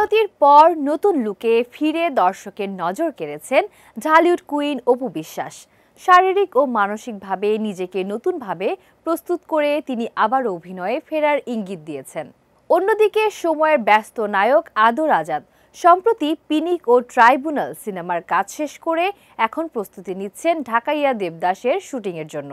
বিরতির পর নতুন লুকে ফিরে দর্শকের নজর কেড়েছেন ঢালিউড কুইন অপু বিশ্বাস। শারীরিক ও মানসিকভাবে নিজেকে নতুনভাবে প্রস্তুত করে তিনি আবার অভিনয়ে ফেরার ইঙ্গিত দিয়েছেন। অন্যদিকে সময়ের ব্যস্ত নায়ক আদর আজাদ সম্প্রতি পিনিক ও ট্রাইব্যুনাল সিনেমার কাজ শেষ করে এখন প্রস্তুতি নিচ্ছেন ঢাকাইয়া দেবদাসের শুটিংয়ের জন্য।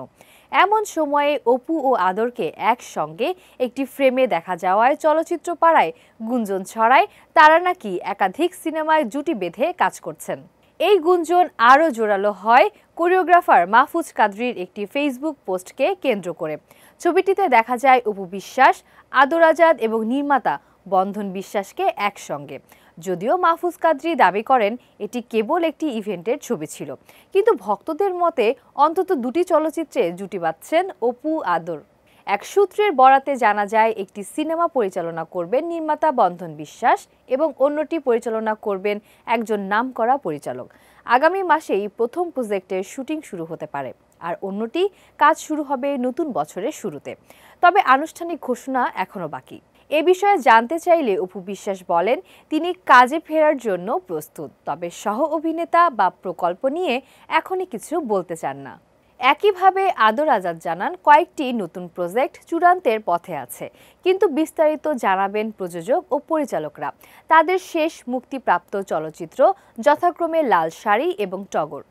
এমন সময়ে অপু ও আদরকে একসঙ্গে একটি ফ্রেমে দেখা যাওয়ায় চলচ্চিত্র পাড়ায় গুঞ্জন ছড়ায় তারা নাকি একাধিক সিনেমায় জুটি বেঁধে কাজ করছেন। এই গুঞ্জন আরও জোরালো হয় কোরিওগ্রাফার মাহফুজ কাদরির একটি ফেসবুক পোস্টকে কেন্দ্র করে। ছবিটিতে দেখা যায় অপু বিশ্বাস, আদর আজাদ এবং নির্মাতা বন্ধন বিশ্বাসকে একসঙ্গে। যদিও মাহফুজ কাদরি দাবি করেন এটি কেবল একটি ইভেন্টের ছবি ছিল, কিন্তু ভক্তদের মতে অন্তত দুটি চলচ্চিত্রে জুটি বাঁধছেন অপু আদর। এক সূত্রের বরাতে জানা যায় একটি সিনেমা পরিচালনা করবেন নির্মাতা বন্ধন বিশ্বাস এবং অন্যটি পরিচালনা করবেন একজন নামকরা পরিচালক। আগামী মাসেই প্রথম প্রজেক্টের শুটিং শুরু হতে পারে, আর অন্যটি কাজ শুরু হবে নতুন বছরের শুরুতে। তবে আনুষ্ঠানিক ঘোষণা এখনো বাকি। এ বিষয়ে জানতে চাইলে অপু বিশ্বাস বলেন তিনি কাজে ফেরার জন্য প্রস্তুত, তবে সহ অভিনেতা বা প্রকল্প নিয়ে এখনই কিছু বলতে চান না। একইভাবে আদর আজাদ জানান কয়েকটি নতুন প্রজেক্ট চূড়ান্তের পথে আছে, কিন্তু বিস্তারিত জানাবেন প্রযোজক ও পরিচালকরা। তাদের শেষ মুক্তিপ্রাপ্ত চলচ্চিত্র যথাক্রমে লাল শাড়ি এবং টগর।